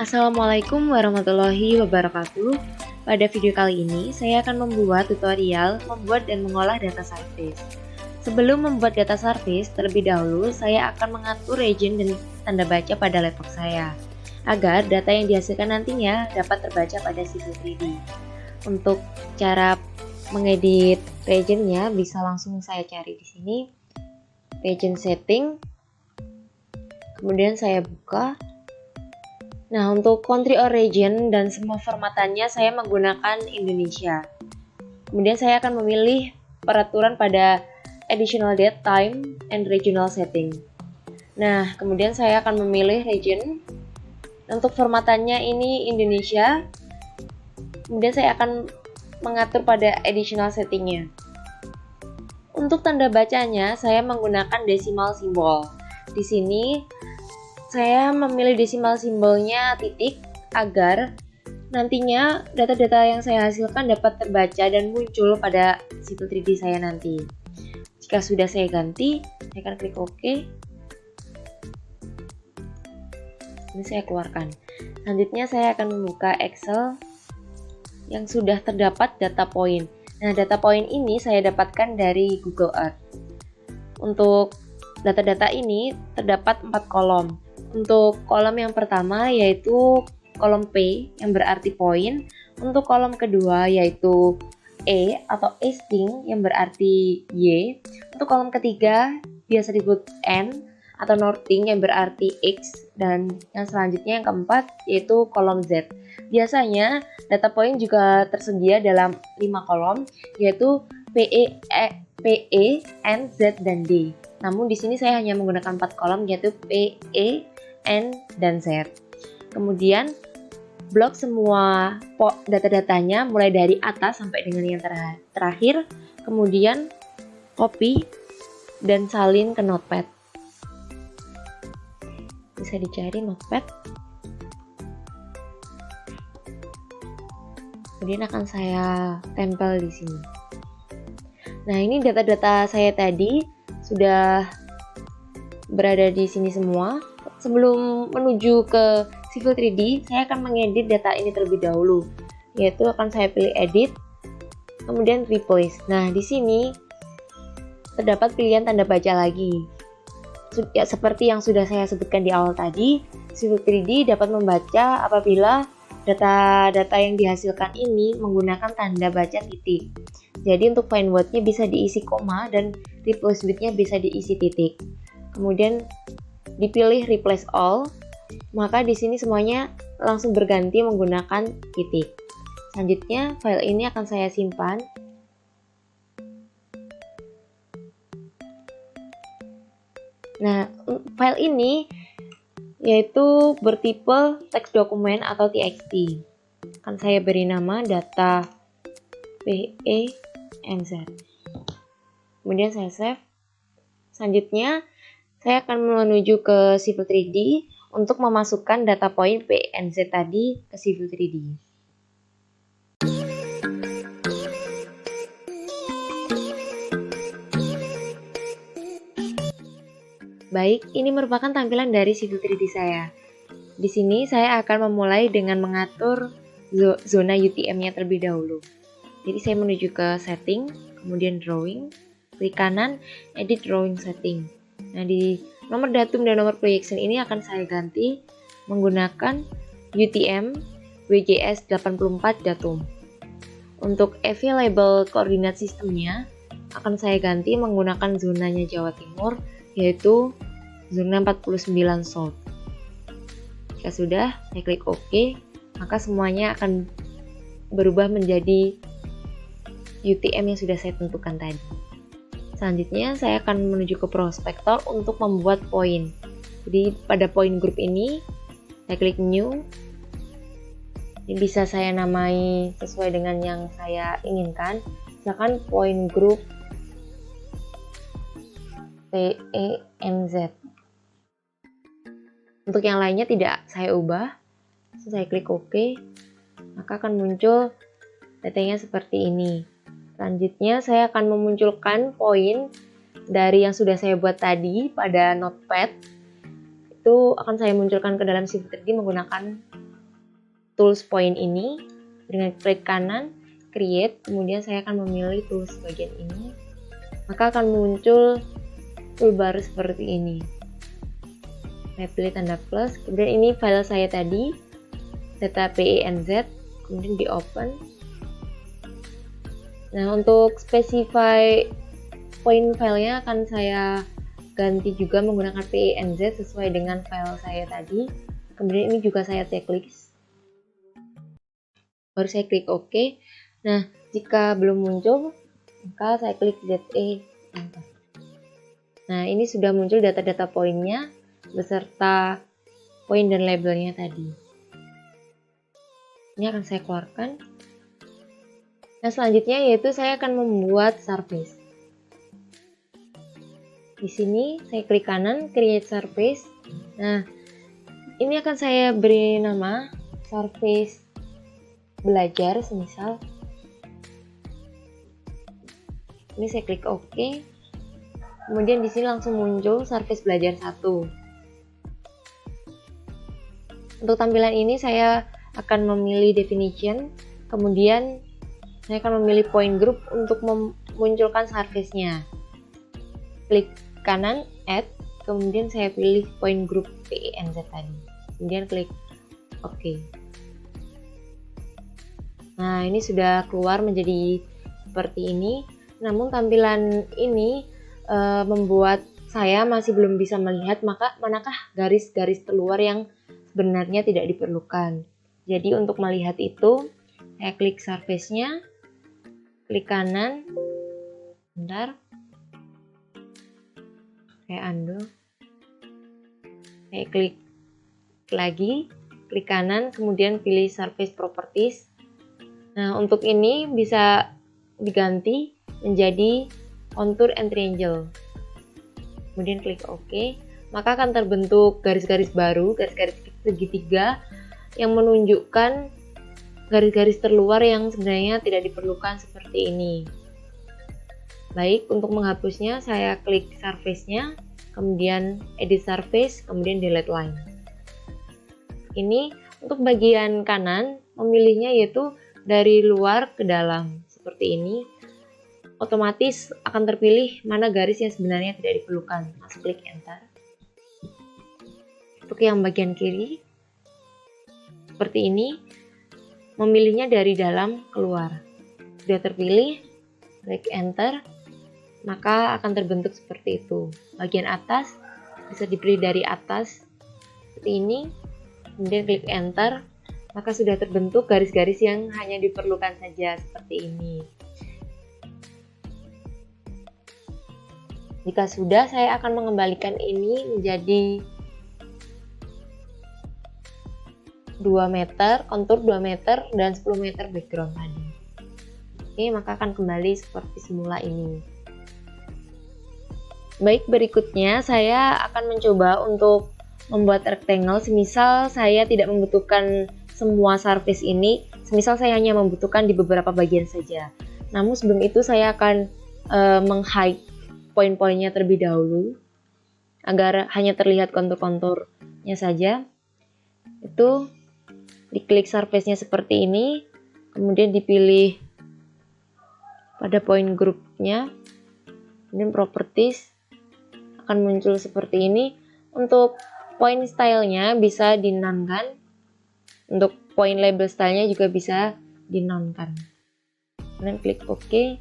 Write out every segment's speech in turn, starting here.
Assalamualaikum warahmatullahi wabarakatuh. Pada video kali ini, saya akan membuat tutorial membuat dan mengolah data service. Sebelum membuat data service, terlebih dahulu saya akan mengatur region dan tanda baca pada laptop saya, agar data yang dihasilkan nantinya dapat terbaca pada Civil 3D. Untuk cara mengedit regionnya bisa langsung saya cari di sini, region setting, kemudian saya buka. Nah, untuk country or region dan semua formatannya saya menggunakan Indonesia. Kemudian saya akan memilih peraturan pada additional date, time, and regional setting. Nah, kemudian saya akan memilih region. Untuk formatannya ini Indonesia. Kemudian saya akan mengatur pada additional settingnya. Untuk tanda bacanya saya menggunakan decimal symbol. Di sini saya memilih decimal simbolnya titik agar nantinya data-data yang saya hasilkan dapat terbaca dan muncul pada Civil 3D saya nanti. Jika sudah saya ganti, saya akan klik OK. Ini saya keluarkan. Selanjutnya saya akan membuka Excel yang sudah terdapat data point. Nah, data point ini saya dapatkan dari Google Earth. Untuk data-data ini terdapat 4 kolom. Untuk kolom yang pertama yaitu kolom P yang berarti point. Untuk kolom kedua yaitu E atau Easting yang berarti Y. Untuk kolom ketiga biasa disebut N atau Northing yang berarti X. Dan yang selanjutnya yang keempat yaitu kolom Z. Biasanya data point juga tersedia dalam 5 kolom yaitu PE, N, Z, dan D. Namun di sini saya hanya menggunakan 4 kolom yaitu PE, N, dan Z. Kemudian blok semua data-datanya mulai dari atas sampai dengan yang terakhir. Kemudian copy dan salin ke notepad. Bisa dicari notepad. Kemudian akan saya tempel di sini. Nah, ini data-data saya tadi sudah berada di sini semua. Sebelum menuju ke Civil 3D, saya akan mengedit data ini terlebih dahulu. Yaitu akan saya pilih edit, kemudian replace. Nah, di sini terdapat pilihan tanda baca lagi. Ya, seperti yang sudah saya sebutkan di awal tadi, Civil 3D dapat membaca apabila data-data yang dihasilkan ini menggunakan tanda baca titik. Jadi untuk find word-nya bisa diisi koma dan replace with-nya bisa diisi titik. Kemudian dipilih replace all, maka di sini semuanya langsung berganti menggunakan titik. Selanjutnya file ini akan saya simpan. Nah, file ini yaitu bertipe teks dokumen atau TXT. Akan saya beri nama data PENZ. Kemudian saya save. Selanjutnya saya akan menuju ke Civil 3D untuk memasukkan data point PNZ tadi ke Civil 3D. Baik, ini merupakan tampilan dari Civil 3D saya. Di sini saya akan memulai dengan mengatur zona UTM-nya terlebih dahulu. Jadi saya menuju ke setting, kemudian drawing, klik kanan, edit drawing setting. Nah, di nomor datum dan nomor projection ini akan saya ganti menggunakan UTM WJS 84 datum. Untuk available koordinat sistemnya akan saya ganti menggunakan zonanya Jawa Timur yaitu zona 49 South. Jika sudah, saya klik OK, maka semuanya akan berubah menjadi UTM yang sudah saya tentukan tadi. Selanjutnya saya akan menuju ke prospektor untuk membuat poin. Jadi pada point group ini saya klik new. Ini bisa saya namai sesuai dengan yang saya inginkan. Misalkan point group PENZ. Untuk yang lainnya tidak saya ubah. Saya klik OK, maka akan muncul datanya seperti ini. Selanjutnya saya akan memunculkan poin dari yang sudah saya buat tadi pada notepad. Itu akan saya munculkan ke dalam Civil 3D menggunakan tools point ini dengan klik kanan, create, kemudian saya akan memilih tools bagian ini, maka akan muncul toolbar seperti ini. Saya pilih tanda plus, kemudian ini file saya tadi, data PENZ, kemudian di open. Nah, untuk specify point filenya akan saya ganti juga menggunakan PENZ sesuai dengan file saya tadi. Kemudian ini juga saya checklist. Baru saya klik OK. Nah, jika belum muncul, maka saya klik ZE enter. Nah, ini sudah muncul data-data poinnya beserta poin dan labelnya tadi. Ini akan saya keluarkan. Nah, selanjutnya yaitu saya akan membuat surface. Di sini saya klik kanan, create surface. Nah, ini akan saya beri nama surface belajar semisal. Ini saya klik OK. Kemudian di sini langsung muncul surface belajar 1. Untuk tampilan ini saya akan memilih definition, kemudian saya akan memilih point group untuk memunculkan surface-nya. Klik kanan add, kemudian saya pilih point group PENZ tadi. Kemudian klik OK. Nah, ini sudah keluar menjadi seperti ini. Namun tampilan ini membuat saya masih belum bisa melihat manakah garis-garis keluar yang sebenarnya tidak diperlukan. Jadi untuk melihat itu, saya klik surface-nya, klik kanan, bentar, saya undo, saya klik lagi, klik kanan, kemudian pilih surface properties. Nah, untuk ini bisa diganti menjadi contour and triangle. Kemudian klik OK, maka akan terbentuk garis-garis baru, garis-garis segitiga yang menunjukkan garis-garis terluar yang sebenarnya tidak diperlukan seperti ini. Baik, untuk menghapusnya saya klik surface-nya, kemudian edit surface, kemudian delete line. Ini untuk bagian kanan, memilihnya yaitu dari luar ke dalam, seperti ini. Otomatis akan terpilih mana garis yang sebenarnya tidak diperlukan. Mas klik enter. Untuk yang bagian kiri, seperti ini, memilihnya dari dalam keluar. Sudah terpilih, klik enter, maka akan terbentuk seperti itu. Bagian atas bisa dipilih dari atas, seperti ini, kemudian klik enter, maka sudah terbentuk garis-garis yang hanya diperlukan saja seperti ini. Jika sudah, saya akan mengembalikan ini menjadi 2 meter, kontur 2 meter, dan 10 meter background tadi. Oke, maka akan kembali seperti semula ini. Baik, berikutnya saya akan mencoba untuk membuat rectangle. Semisal saya tidak membutuhkan semua surface ini, semisal saya hanya membutuhkan di beberapa bagian saja. Namun sebelum itu saya akan meng-hide poin-poinnya terlebih dahulu agar hanya terlihat kontur-konturnya saja. Itu diklik surface-nya seperti ini, kemudian dipilih pada point group-nya, kemudian properties akan muncul seperti ini. Untuk point style-nya bisa di-none-kan. Untuk point label style-nya juga bisa di-none-kan. Kemudian klik OK,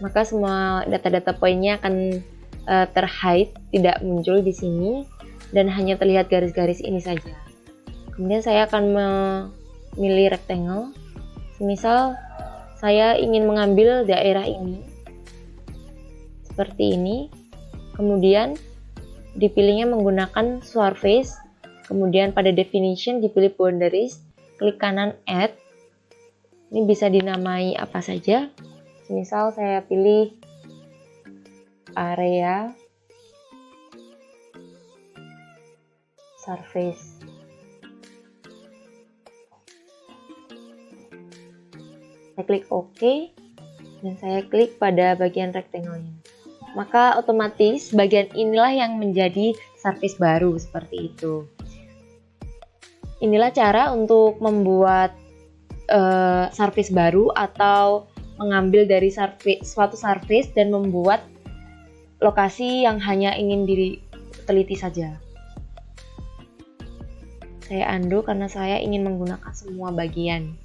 maka semua data-data poinnya akan terhide, tidak muncul di sini, dan hanya terlihat garis-garis ini saja. Kemudian saya akan memilih rectangle. Semisal saya ingin mengambil daerah ini, seperti ini, kemudian dipilihnya menggunakan surface, kemudian pada definition dipilih boundaries, klik kanan add. Ini bisa dinamai apa saja. Misal saya pilih area surface. Saya klik OK dan saya klik pada bagian rectangle-nya. Maka otomatis bagian inilah yang menjadi surface baru seperti itu. Inilah cara untuk membuat surface baru atau mengambil dari suatu surface dan membuat lokasi yang hanya ingin diteliti saja. Saya undo karena saya ingin menggunakan semua bagian.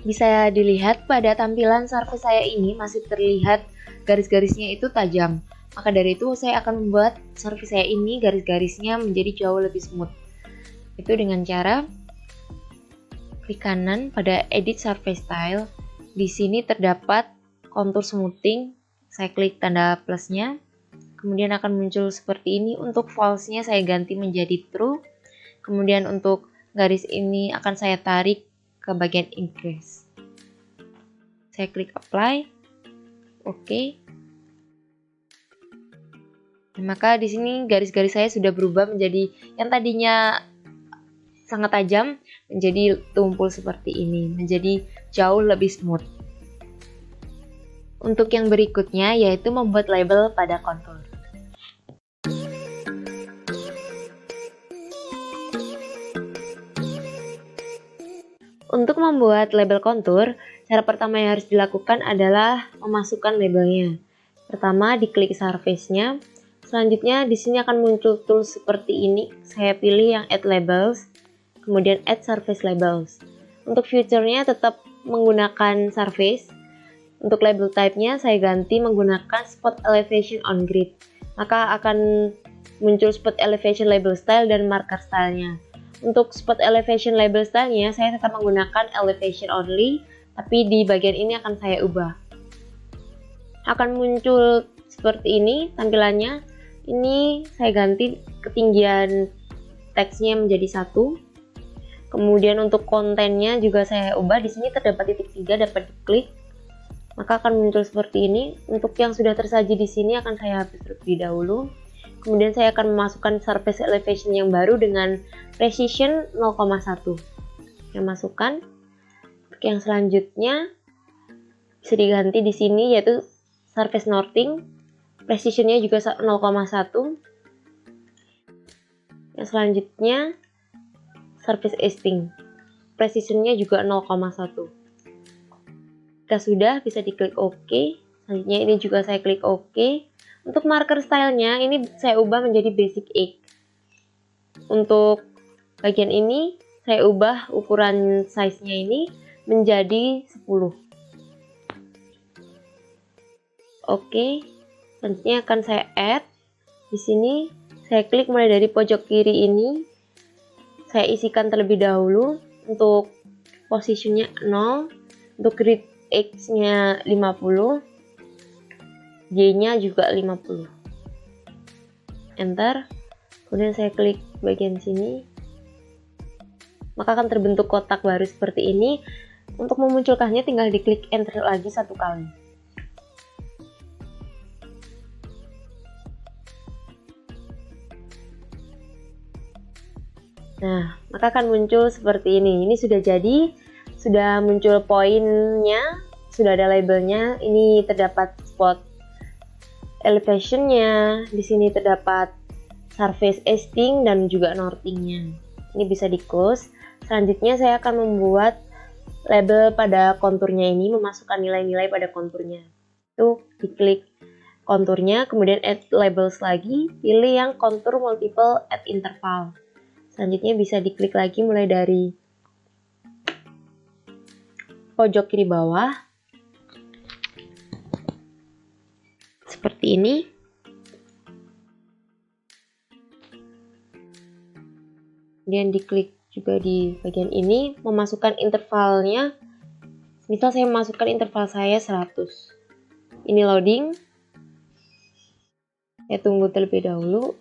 Bisa dilihat pada tampilan surface saya ini masih terlihat garis-garisnya itu tajam. Maka dari itu saya akan membuat surface saya ini garis-garisnya menjadi jauh lebih smooth. Itu dengan cara klik kanan pada Edit Surface Style. Di sini terdapat kontur smoothing. Saya klik tanda plusnya. Kemudian akan muncul seperti ini. Untuk false-nya saya ganti menjadi true. Kemudian untuk garis ini akan saya tarik ke bagian increase. Saya klik apply. Oke. Maka di sini garis-garis saya sudah berubah menjadi yang tadinya sangat tajam menjadi tumpul seperti ini, menjadi jauh lebih smooth. Untuk yang berikutnya yaitu membuat label pada kontur. Untuk membuat label kontur, cara pertama yang harus dilakukan adalah memasukkan labelnya. Pertama, diklik surface-nya. Selanjutnya di sini akan muncul tool seperti ini. Saya pilih yang Add Labels, kemudian Add Surface Labels. Untuk fiturnya tetap menggunakan surface. Untuk label type-nya saya ganti menggunakan Spot Elevation on Grid. Maka akan muncul Spot Elevation Label Style dan Marker Style-nya. Untuk Spot Elevation Label Style-nya saya tetap menggunakan Elevation Only, tapi di bagian ini akan saya ubah. Akan muncul seperti ini tampilannya. Ini saya ganti ketinggian teksnya menjadi 1. Kemudian untuk kontennya juga saya ubah. Di sini terdapat titik 3 dapat diklik. Maka akan muncul seperti ini. Untuk yang sudah tersaji di sini akan saya hapus terlebih dahulu. Kemudian saya akan memasukkan surface elevation yang baru dengan precision 0,1. Saya masukkan. Untuk yang selanjutnya bisa diganti di sini yaitu surface northing. Precisionnya juga 0,1. Yang selanjutnya surface easting. Precisionnya juga 0,1. Jika sudah bisa diklik OK. Selanjutnya ini juga saya klik OK. Untuk marker stylenya ini saya ubah menjadi basic 8. Untuk bagian ini saya ubah ukuran size-nya ini menjadi 10. Oke. Selanjutnya akan saya add. Di sini saya klik mulai dari pojok kiri ini. Saya isikan terlebih dahulu. Untuk positionnya 0. Untuk grid X-nya 50. Y-nya juga 50. Enter. Kemudian saya klik bagian sini. Maka akan terbentuk kotak baru seperti ini. Untuk memunculkannya tinggal diklik enter lagi 1 kali. Nah, maka akan muncul seperti ini. Ini sudah jadi, sudah muncul poinnya, sudah ada labelnya. Ini terdapat spot elevationnya. Di sini terdapat surface easting dan juga northingnya. Ini bisa di close. Selanjutnya saya akan membuat label pada konturnya ini, memasukkan nilai-nilai pada konturnya. Itu diklik konturnya, kemudian add labels lagi, pilih yang kontur multiple add interval. Selanjutnya bisa diklik lagi mulai dari pojok kiri bawah. Seperti ini. Kemudian diklik juga di bagian ini, memasukkan intervalnya. Misal saya memasukkan interval saya 100. Ini loading. Saya tunggu terlebih dahulu.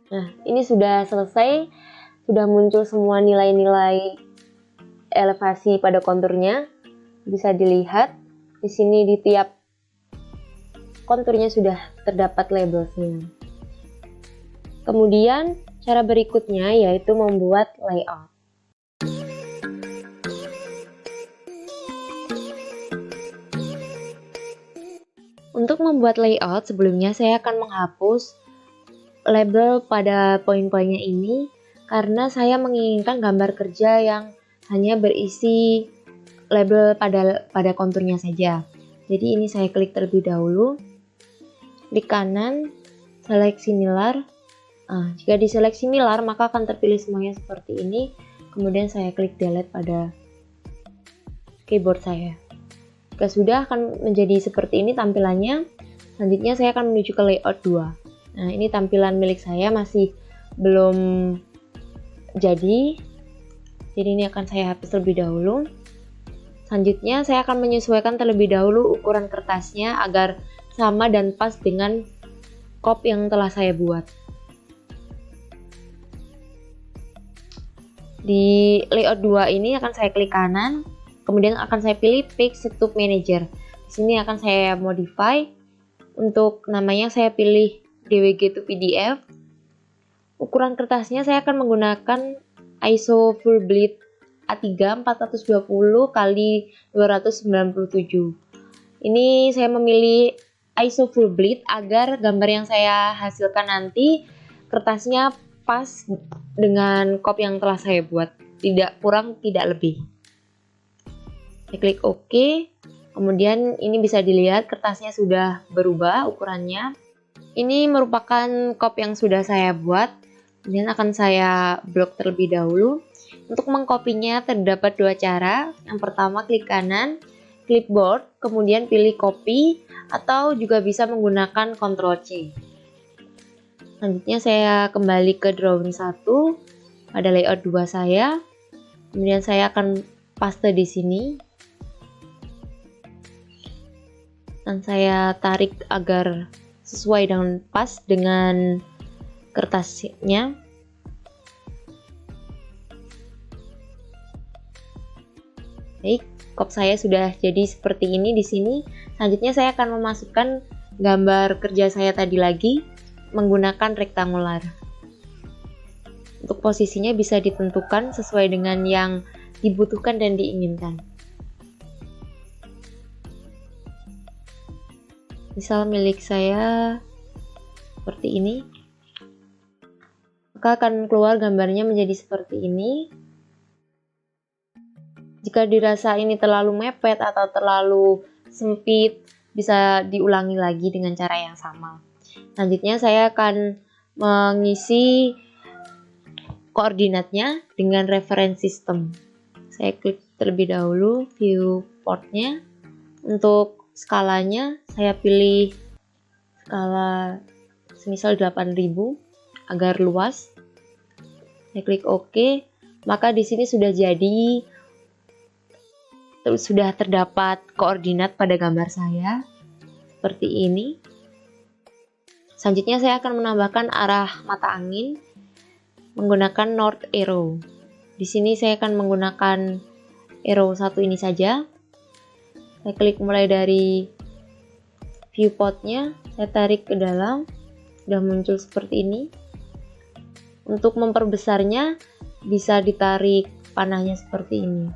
Nah, ini sudah selesai, sudah muncul semua nilai-nilai elevasi pada konturnya. Bisa dilihat di sini di tiap konturnya sudah terdapat labelnya. Kemudian cara berikutnya yaitu membuat layout. Untuk membuat layout sebelumnya saya akan menghapus label pada poin-poinnya ini karena saya menginginkan gambar kerja yang hanya berisi label pada konturnya saja. Jadi ini saya klik terlebih dahulu, klik kanan, select similar. Jika diselect similar maka akan terpilih semuanya seperti ini. Kemudian saya klik delete pada keyboard saya. Jika sudah akan menjadi seperti ini tampilannya. Selanjutnya saya akan menuju ke layout 2. Nah, ini tampilan milik saya masih belum jadi ini akan saya hapus terlebih dahulu. Selanjutnya saya akan menyesuaikan terlebih dahulu ukuran kertasnya agar sama dan pas dengan kop yang telah saya buat. Di layout 2 ini akan saya klik kanan, kemudian akan saya pilih Page Setup Manager. Di sini akan saya modify. Untuk namanya saya pilih DWG to PDF. Ukuran kertasnya saya akan menggunakan ISO full bleed A3 420 x 297. Ini saya memilih ISO full bleed agar gambar yang saya hasilkan nanti kertasnya pas dengan kop yang telah saya buat, tidak kurang tidak lebih. Saya klik OK. Kemudian ini bisa dilihat kertasnya sudah berubah ukurannya. Ini merupakan kop yang sudah saya buat. Kemudian akan saya blok terlebih dahulu. Untuk mengkopinya terdapat dua cara. Yang pertama klik kanan, clipboard, kemudian pilih copy, atau juga bisa menggunakan Ctrl C. Selanjutnya saya kembali ke drawing 1 pada layout 2 saya. Kemudian saya akan paste di sini. Dan saya tarik agar sesuai dengan pas dengan kertasnya. Baik, kop saya sudah jadi seperti ini di sini. Selanjutnya saya akan memasukkan gambar kerja saya tadi lagi menggunakan rektangular. Untuk posisinya bisa ditentukan sesuai dengan yang dibutuhkan dan diinginkan. Misal milik saya seperti ini, maka akan keluar gambarnya menjadi seperti ini. Jika dirasa ini terlalu mepet atau terlalu sempit, bisa diulangi lagi dengan cara yang sama. Selanjutnya saya akan mengisi koordinatnya dengan reference system. Saya klik terlebih dahulu viewportnya. Untuk skalanya saya pilih skala semisal 8000 agar luas. Saya klik OK. Maka di sini sudah terdapat koordinat pada gambar saya seperti ini. Selanjutnya saya akan menambahkan arah mata angin menggunakan north arrow. Di sini saya akan menggunakan arrow satu ini saja. Saya klik mulai dari viewportnya, saya tarik ke dalam, sudah muncul seperti ini. Untuk memperbesarnya bisa ditarik panahnya seperti ini.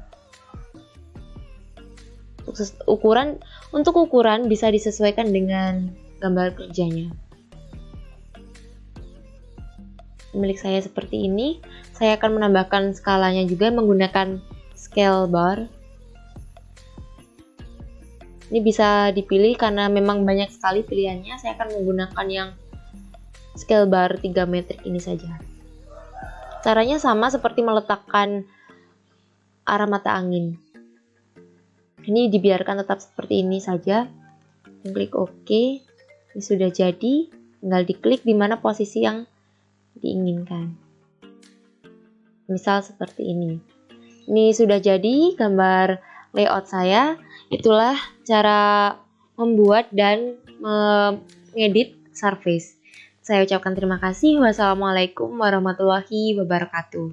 Untuk ukuran bisa disesuaikan dengan gambar kerjanya. Milik saya seperti ini. Saya akan menambahkan skalanya juga menggunakan scale bar. Ini bisa dipilih karena memang banyak sekali pilihannya. Saya akan menggunakan yang scale bar 3 metrik ini saja. Caranya sama seperti meletakkan arah mata angin. Ini dibiarkan tetap seperti ini saja. Klik OK. Ini sudah jadi. Tinggal diklik di mana posisi yang diinginkan. Misal seperti ini. Ini sudah jadi gambar layout saya. Itulah cara membuat dan mengedit Surface. Saya ucapkan terima kasih. Wassalamualaikum warahmatullahi wabarakatuh.